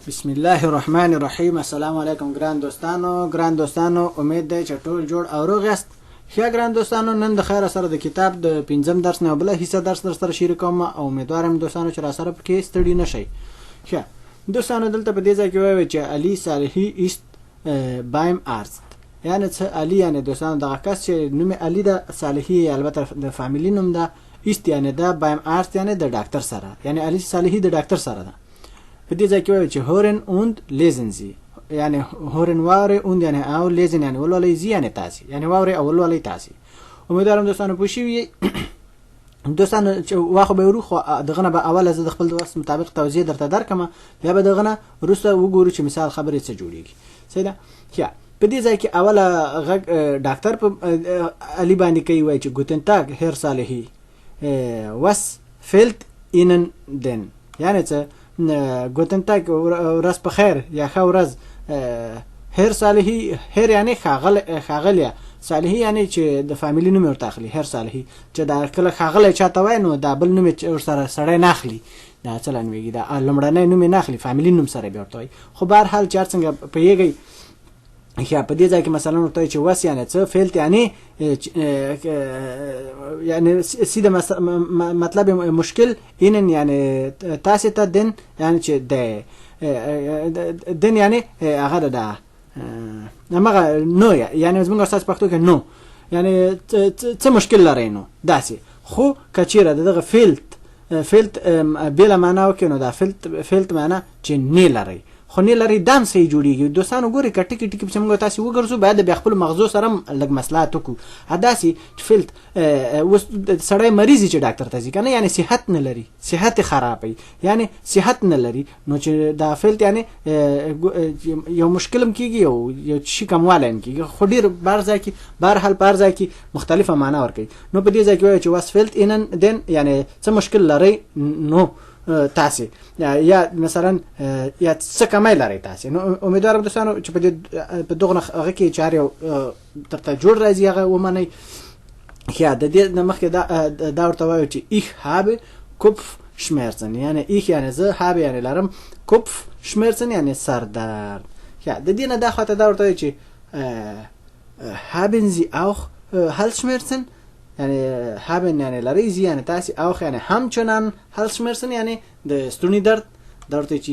بسم الله الرحمن الرحیم. السلام علیکم ګران دوستانو امید ده چې ټول جوړ او روغ یاست. ښه ګران دوستانو، نن د خیر سره د کتاب د 5م درس نه بل حصہ درس در سره شریکوم او امیدوارم دوستانو چې را سره پکې ستړي نشئ. ښه دوستانو، دلته په دې ځای کې وایي چې علي صالحی است بایم ارست، یعنی څه علي، یعنی دوستانو دغه کس چې نوم علي ده، صالحی البته د فامیلی نوم ده، است یعنی ده، بایم ارست یعنی د ډاکټر سره، یعنی علي صالحی د ډاکټر سره ده. په دې ځای کې وایي چې هورن اوند لیزنزي، یعنی هورن واوري، اوند یعنی او، لیزن یعنی ولولئ، زی یعنی تاسي، یعنی واوري او ولولئ تاسي. امیدوارم دوستانو پوه شوي دوستانو چې واخو به ورو خو دغه نه به اوله زه د خپل وخت مطابق توضیح درته درکم، بیا به دغه نه وروسته وګورو چې مثال خبرې څه جوړیږي. صحیح ده. ښه په دې ځای کې اوله غږ ډاکټر په علي باندې کوي، وایي چې ګوتن تاګ هیر صالحی وس فیلت اینن دن، یعنی څه ګوتن تاګ ورځ په خیر یا ښه ورځ. هیر صالحی، هیر یعنی ښاغلی، صالحی یعنی چې د فامیلی نوم ورته اخلي. هیر صالحی چې دا کله ښاغلی چاته وایي نو دا بل نوم یې ورسره سړی نه اخلي، دا څه لنویږي، دا لومړنی نوم یې نه اخلي، فامیلی نوم سره بیا ورته وایي. خو بهرحال چې هر څنګه پوهېږئ. ښه په دې ځای کې مثلا ورته وایي چې وس یعنی څه، فعل یعنی یعنی سیده مطلب مشکل، اینن یعنی تاسې ته، دن یعنی چې د دن یعنی هغه ده همغه نو، یعنی زمونږ استاد پښتو کې نو یعنی څه مشکل لرئ نو داسې. خو که چېرې دغه فیلت بېله معنا وکړي نو دا فیلت معنا چې نه لرئ، خو نه لري دام صحیح جوړیږي. دوستانو ګوري که ټکي ټکي چې موږ تاسې وګرځو، باید بیا خپل مغزو سره لږ مصلحت وکړو. داسې فیلت اوس سړی مریض چې ډاکټر ته ځي که نه، یعنی صحت نه لري، صحت یې خرابوي، یعنی صحت نه لري، نو چې دا فیلت یعنی یو مشکل هم کېږي، یو شي کموالی هم کېږي، خو ډېر بهرحال په هر ځای کې مختلفه معنا ورکوي. نو په دې ځای کې وایي چې واس فیلت اینن دن، یعنی څه مشکل لرئ نو تاسې، یا مثلا یا څه کمی لرئ تاسې. نو امیدوارم دوستانو چې په دغه هغه کې چار یو درته جوړ راځي، هغه ومنئ. ښه د دې نه مخکې دا ورته وایو چې ایخ هابه کوپف شمیرسن، یعنی ایخ یعنی زه، هابه یعنی لرم، کوپف شمیرسن یعنی سردرد. ښه د دې نه دا خواته دا ورته وایو چې هابن زی اوخ هلس شمیرسن، یعنی هابن یعنی لرئ، زی یعنی تاسې، اوخ یعنی همچنان، هلس شمیرسن یعنی د ستوني درد. دا ورته چې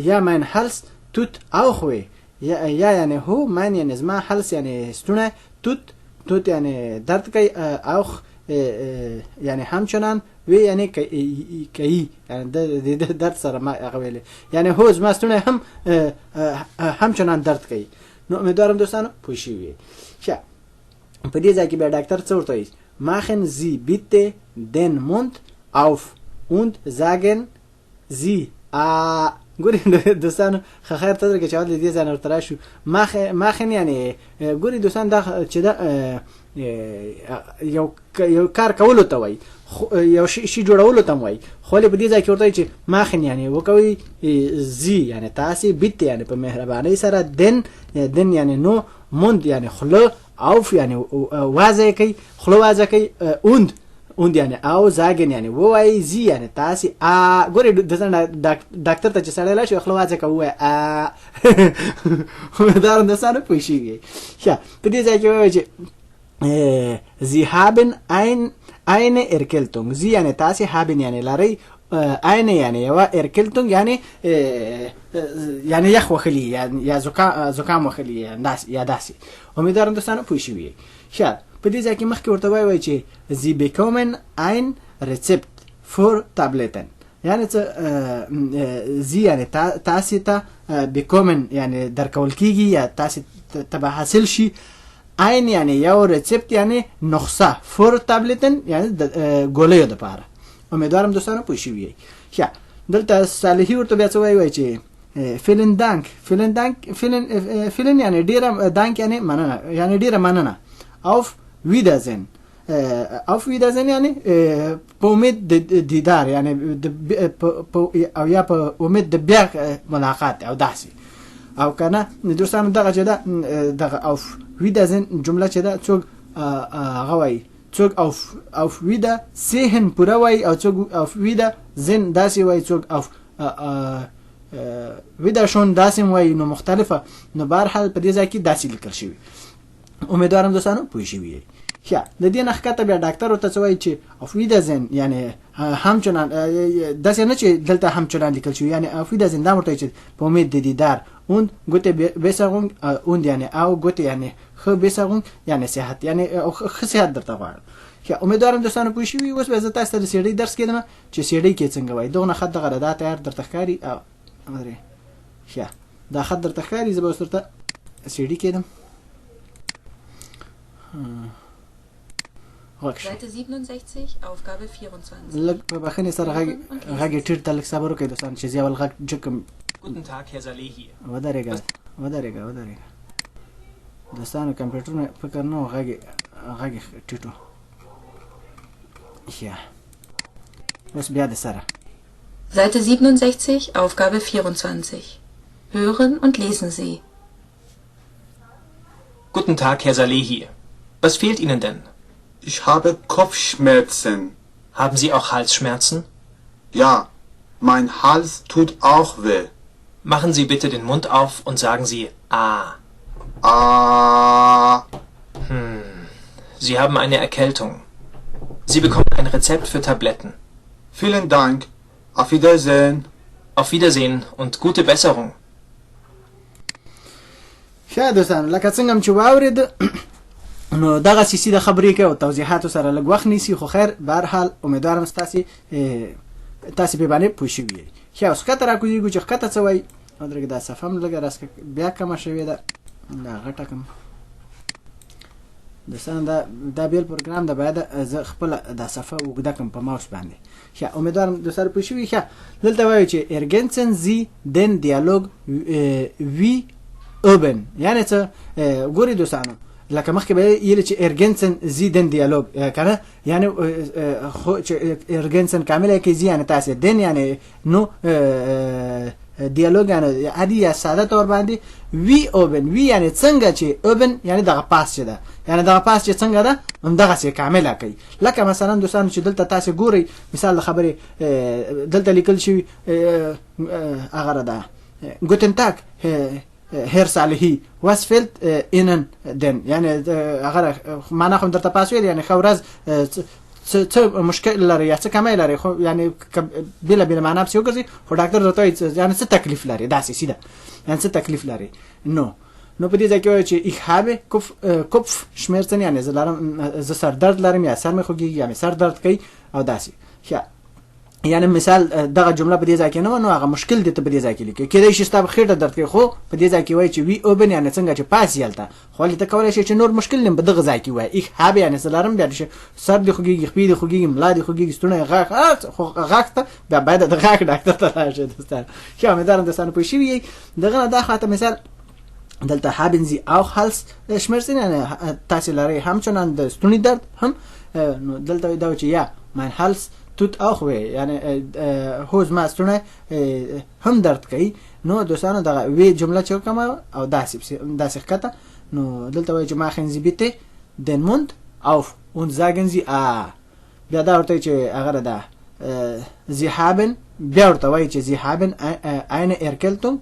یا mein Hals tut auch weh، یا یعنی هو، من یعنی زما، هلس یعنی ستونه، توت یعنی درد کوي، اوخ یعنی همچنان، وی یعنی کوي، یعنی د درد سره ما هغه ویلې، یعنی هو زما ستونه هم همچنان درد کوي. نو امیدوارم دوستانو پوه شوي. ښه په دې ځای کې بیا ډاکټر څه ورته وایي، machen Sie bitte den Mund auf und sagen Sie ګوري دوستانو ښه خیر ته درکړه چې اول دې ځای نه ورته راشو. ماخن یعنی ګوري دوستان دا چې دا یو کار کولو ته وایي، یو شي جوړولو ته وایي، خو په دې ځای کې ورته وایي چې ماخن یعنی وکوي، زی یعنی تاسې، بیت یعنی په مهربانۍ سره، دن یعنی نو، موند یعنی خوله، اوف یعنی وازه کوي، خوله وازه کوي، اوند یعنی او، زاګن یعنی ووایي، زی یعنی تاسې. ګورې ډاکټر ته چې سړی لاړ شي خوله وازه کوي، ووایي دا دوستانو پوه شوي. ښه په دې ځای کې ووایي چې زی هابن eine Erkältung، زی یعنی تاسې، هابن یعنی لرئ، eine یعنی یوه، Erkältung یعنی یخ وخلی، یا زکام وخلی، یا داسې. امیدوارم دوستانو پوه شوي. ښه په دې ځای کې مخکې ورته وایي چې Sie bekommen ein Rezept für Tabletten، یعنی څه، زی یعنی تاسې ته، bekommen یعنی درکول کېږي یا تاسې ته به حاصل شي، ein یعنی یو، ريسپټ یعنی نسخه، for Tabletten یعنی د ګولیو دپاره. امیدوارم دوستانو پوه شوي. ښه دلته صالحي ورته بیا څه وایي چې فیلن دانک، فیلن یعنی ډېره، دانک یعنی مننه، یعنی ډېره مننه، auf Wiedersehen، auf Wiedersehen یعنی په امید د دیدار، یعنی او یا په امید د بیا ملاقات او داسې. او که نه دوستانو دغه چې دغه auf Wiedersehen جمله چې ده څوک هغه وایي څوک auf wieder sehen پوره وای او څوک auf wieder sehen داسې وای څوک auf ویدا شون داسې وایي نو مختلفه، نو بهر حال په دې ځای کې داسې لیکل شوي. امیدوارم دوستانو پوه شوي یې. ښه د دې نه ښکته بیا ډاکټر ورته څه وایي چې auf Wiedersehen یعنې همچنان داسې نه چې دلته همچنان لیکل شوي، یعنې auf Wiedersehen دا ورته چې په امید د دیدار und gute Besserung und یعنې او gute یعنې ښه Besserung یعنې صحت، یعنې ښه صحت درته غواړم. ښه امیدوارم دوستانو پوه شوي. اوس به زه تاسو ته د سیډۍ درس کېدم چې سیډۍ کې څنګه وایي. دغه خط دغه دا تیار درته ښکاري. ښه دا خط درته ښکاري. زه به اوس درته سیډۍ کېدم. Seite 67, Aufgabe 24. لږ په بخښنې سره غږ یې ټیټ ته لږ صبر وکړئ دوستان چې زه اول غږ جګ Guten Tag, Herr Saleh hier. ودرېږه دوستانو کمپیوټرونه فکر نه و غږ ټیټ و. ښه اوس بیا د سره Seite 67, Aufgabe 24. Hören und lesen Sie. Guten Tag, Herr Saleh hier. Was fehlt Ihnen denn? Ich habe Kopfschmerzen. Haben Sie auch Halsschmerzen? Ja, mein Hals tut auch weh. Machen Sie bitte den Mund auf und sagen Sie Ah. Ah, Sie haben eine Erkältung. Sie bekommen ein Rezept für Tabletten. vielen Dank. Auf Wiedersehen. Auf Wiedersehen und gute Besserung. ښه دوستانو لکه څنګه چې واورېد نو دغه سیسي د خبرې کوي او توضیحاتو سره لږ وخت نیسي، خو خیر بهرحال امیدوارم تاسې په باندې پوه شوي یئ. ښه اوس ښکته راکوزېږو چې ښکته څه وایي. ودرېږه دا صفحه هم لږه راسکه بیا کمه شوې ده، دا غټه کړم دوستانو. دا بیل پروګرام ده، باید زه خپله دا صفحه اوږده کړم په ماوس باندې. ښه امیدوارم دوستانو پوه شوي. ښه دلته وایو چې ergänzen Sie den Dialog wie oben، یعنې څه ګورئ دوستانو لکه مخکې به یې چې ergänzen Sie den Dialog کنه، یعنې خو چې ergänzen کامله کې زی یعنې تاسې den یعنې نو دیالوگ یعنی عادي یا ساده تور باندې وی اوبن وی یعنی څنګه چې اوبن یعنی دغه پاس چې ده، یعنی دغه پاس چې څنګه ده هم دغه څه کامله کوي. لکه مثلا دوستانو چې دلته تاسو ګورئ مثال د خبرې دلته لیکل شوی هغه ده ګوتن تاک هر صالحی was fehlt ihnen denn، یعنی هغه معنا خو درته پاس ویل یعنی خورز څه مشکل لري یا څه کمی لري، خو یعنی بلا بلا معنا په وګرځي، خو ډاکټر درته یعنی څه تکلیف لري داسې سیده، یعنی څه تکلیف لري. نو په دې ځای کې وایي چې ich habe Kopfschmerzen یعنی زه سر درد لرم یا سر مې خوږیږي یا مې سر درد کوي او داسې. یعنی مثال دغه جمله په دې ځای کې نه نو هغه مشکل دې ته په دې ځای کې لیکي کېدای شي ستا خېټه درد کوي، خو په دې ځای کې وایي چې وی اوبن یعنی څنګه چې پاس یالته، خو ته کولای شي چې نور مشکل نه په دغه ځای کې وایي ich habe یعنی زلارم بیا سر دې خوږیږي، خپې دې خوږیږي، ملا دې خوږیږي، ستونی غاښ خو غاښ ته بیا باید د غاښ ډاکټر ته راشي دوستان. ښه امیدوارم دوستانو پوه شوي یئ. دغه نه دا خاطر مثال دلته haben Sie auch Halsschmerzen یعنی تاسې لرئ همچنان د ستوني درد هم، نو دلته دا چې یا mein Hals tut auch weh یعنی هو زما ستونی هم درد کوي. نو دوستانو دغه وی جمله چې کوم او داسې ښکته، نو دلته وایي چې machen Sie bitte den Mund auf und sagen Sie بیا دا ورته چې هغه ده Sie haben بیا ورته وایي چې Sie haben eine Erkältung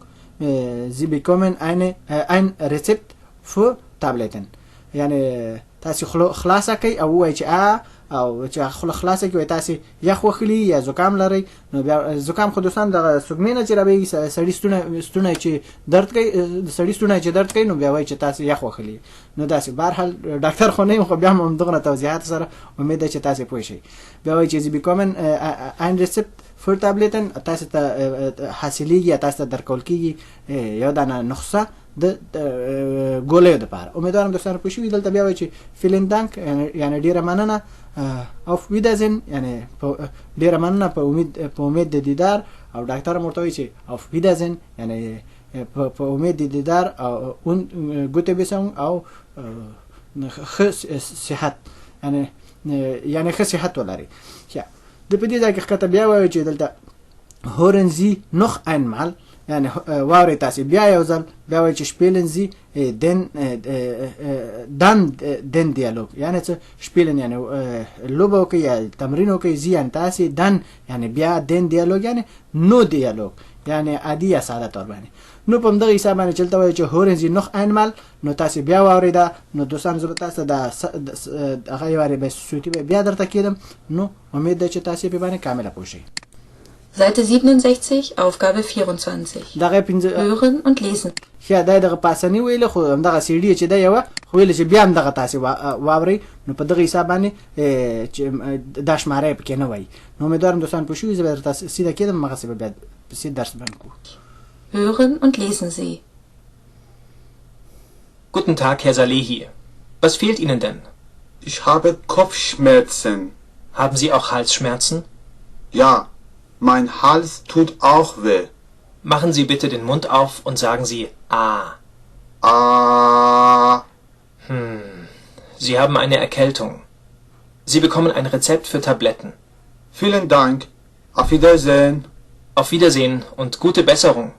Sie bekommen ein Rezept für Tabletten، یعنی تاسې خلاصه کوي او وایي چې او چې خوله خلاصه کوي تاسې یخ وخلی یا زکام لري، نو بیا زکام خو دوستان دغه سګمې نه چې راوي سړی ستونی چې درد کوي، سړی ستونی چې درد کوي، نو بیا وایي چې تاسې یخ وخلی. نو داسې بهرحال ډاکټر خو نه یم، خو بیا هم دغه توضیحات سره امید ده چې تاسې پوه شئ. بیا وایي چې Sie bekommen ein Rezept für Tabletten، تاسې ته حاصلېږي یا تاسې ته درکول کېږي یو دانه نسخه د ګولیو دپاره. امیدوارم دوستانو پوه شوي. دلته بیا وایي چې vielen Dank یعنی ډېره مننه، auf Wiedersehen یعنی ډېره مننه په امید د دیدار، او ډاکټر هم ورته وایي چې auf Wiedersehen یعنی په امید د دیدار او gute Besserung او ښه صحت یعنی ښه صحت ولري. د په دې ځای کې ښکته بیا وایي چې دلته hören Sie noch einmal یعنی واوري تاسو بیا یو ځل بیا وایي چې spielen Sie den Dialog یعنی څه spielen یعنی لوبه وکړئ یا تمرین وکړئ Sie یعنی تاسې den یعنی بیا den Dialog یعنی no Dialog یعنی عادي یا ساده تور باندې نو په همدغه حساب باندې چلته وایي چې hören Sie noch einmal نو تاسې بیا واورېده نو دوستان زه به تاسو د هغه یو وارې به صوتي بیا درته کېدم نو امید ده چې تاسې پې باندې کامله پوه شئ. Seite 67, Aufgabe 24. دغه پنځه Hören und lesen. ښه دا دغه پاسنی ویله خو همدغه سی ډي چې دا یوه خو ویله چې بیا همدغه تاسې واورئ نو په دغه حساب باندې چې دا شماره یې پکې نه وایي نو امیدوارم دوستان پوه شوي زه به درته سیده کېدم همغسې به بیا سید درس باندې کوو. Hören und lesen Sie. Guten Tag, Herr Saleh hier. Was fehlt Ihnen denn? Ich habe Kopfschmerzen. Haben Sie auch Halsschmerzen? Ja, mein Hals tut auch weh. Machen Sie bitte den Mund auf und sagen Sie Ah. Ah, Sie haben eine Erkältung. Sie bekommen ein Rezept für Tabletten. vielen Dank. Auf Wiedersehen. Auf Wiedersehen und gute Besserung.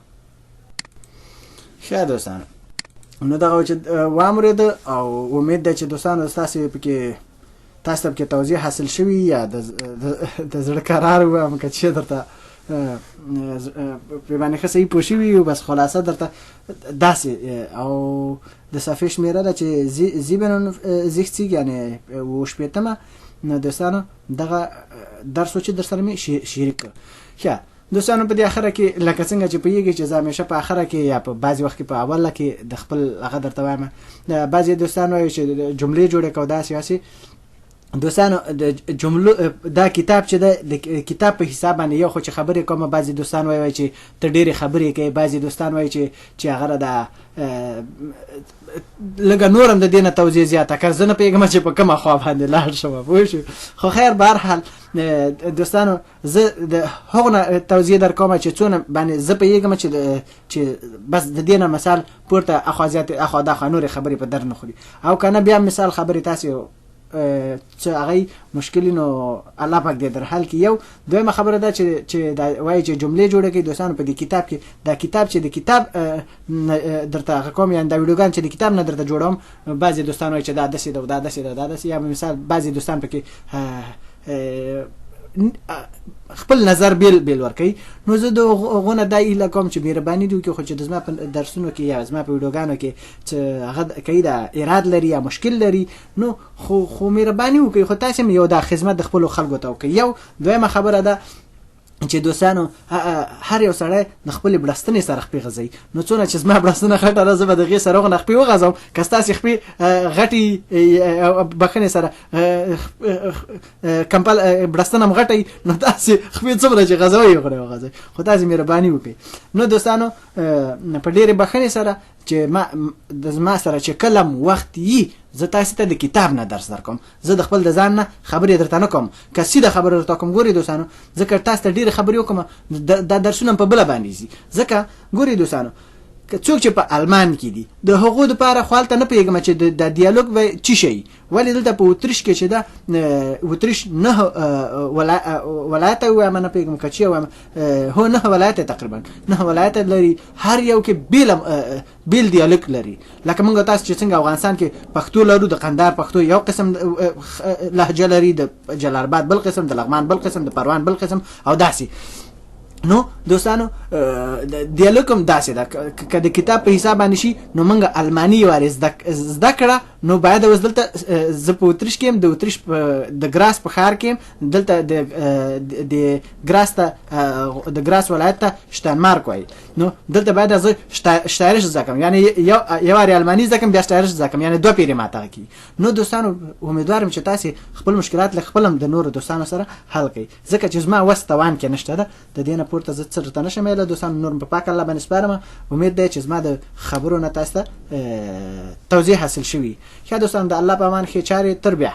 ښه دوستانو نو دغه چې واورېده او امید ده چې دوستانو ستاسې پکې تاسو ته پکې توضیح حاصل شوي یا د زړه قرار ووایم که چې درته پرې باندې ښه صحیح پوه شوي یو بس خلاصه درته داسې او د صفحې شمېره ده چې زیبن زیښتیږ یعنې اووه شپېتمه نو دوستانو دغه درس و چې در سره مې شریک کړ. ښه دوستانو په دې اخره کې لکه څنګه چې پوهېږئ چې زه همیشه په اخره کې یا په بعضې وخت کې په اوله کې د خپل هغه درته وایم بعضې دوستان وایي چې جملې جوړې کړو داسې هسې دوستانو د جملو دا کتاب چې د کتاب په حساب باندې یو خو چې خبرې کومه بعضې دوستان وایي چې ته ډېرې خبرې کوي بعضې دوستان وایي چې هغه د لږه نور هم د دې نه توضیح زیاته کړ زه نه پوهېږم چې په کومه خوا باندې لاړ شم پوه شو خو خیر بهرحال دوستانو زه د هغو نه توضیح در کومه چې څونه باندې زه پوهېږم چې بس د دې نه مثال پورته اخوا زیاتې اخوا داخوا نورې خبرې په در نه خوري او که نه بیا مثال خبرې تاسې چې هغه مشکل نو الله پاک دې در حل کې یو دویمه خبره ده چې دا وایي چې جملې جوړه کړي دوستانو په دې کتاب کې دا کتاب چې د کتاب درته هغه کوم یعنې دا ویډیوګان چې د کتاب نه درته جوړوم بعضې دوستان وایي چې دا داسې ده او دا داسې ده دا داسې یا مثال بعضې دوستان پکې خپل نظر بیل ورکوي نو زه د هغو نه دا هیله کوم چې مهرباني دې وکړي خو چې د زما په درسونو کې یا زما په ویډیوګانو کې چې هغه کوي دا اراد لري یا مشکل لري نو خو مهرباني وکړي خو تاسې هم یو دا خدمت د خپلو خلکو ته وکړئ. یو دویمه خبره ده چې دوستانو هر یو سړی د خپلې بړستنې سره خپې غځوي نو څونه چې زما بړستنه غټه ده زه به د هغې سره هغه خپې وغځوم که ستاسې خپې غټې بخنې سره کمپل بړستنه هم غټه وي نو تاسې خپې څومره چې غځوئ هغوی وغځوئ خو تاسې مهرباني وکړئ. نو دوستانو په ډېرې بخنې سره چې زما سره چې کله وخت یي زه تاسې ته د کتاب نه درس در کوم زه د خپل د ځان نه خبرې درته نه کوم که سیده خبره درته کوم ګورئ دوستانو ځکه تاسو ته ډېرې خبرې وکړم دا درسونه په بله باندې ځي ځکه ګورئ دوستانو که څوک چې په المان کې دي د هغو دپاره خو هلته نه پوهېږم چې د دیالوګ به څه شی ولې دلته په اتریش کې چې ده اتریش 9 ولایته ووایم نه پوهېږم که چی ووایم هو 9 ولایته تقریبا 9 ولایته لري هر یو کې بیل دیالوګ لري لکه موږ تاسو چې څنګه افغانستان کې پښتو لرو د قندهار پښتو یو قسم لهجه لري د جلال آباد بل قسم د لغمان بل قسم د پروان بل قسم او داسې نو دوستانو دیالوګ هم داسې ده که د کتاب په حساب باندې شي نو موږ الماني وارې زده کړه نو باید اوس دلته زه په اتریش کې یم د اتریش د ګراس په ښار کې یم دلته د ګراس ته د ګراس ولایت ته شتاینمارک وایي نو دلته باید زه شتایرش زده کړم یعنې یو وارې الماني زده کړم بیا شتایرش زده کړم یعنې 2 پیرې ماته کېږي. نو دوستانو امیدوارم چې تاسې خپل مشکلات له خپل هم د نورو دوستانو سره حل کړئ ځکه چې زما وس توان کې نشته ده د دې نه پورته زه څه درته نشم ویلی دوستانو نور په پاک الله باندې سپارم امید دی چې زما د خبرو نه تاسو ته توضیح حاصل شوي. ښه دوستانو د الله په امان ښې چارې تر بیا.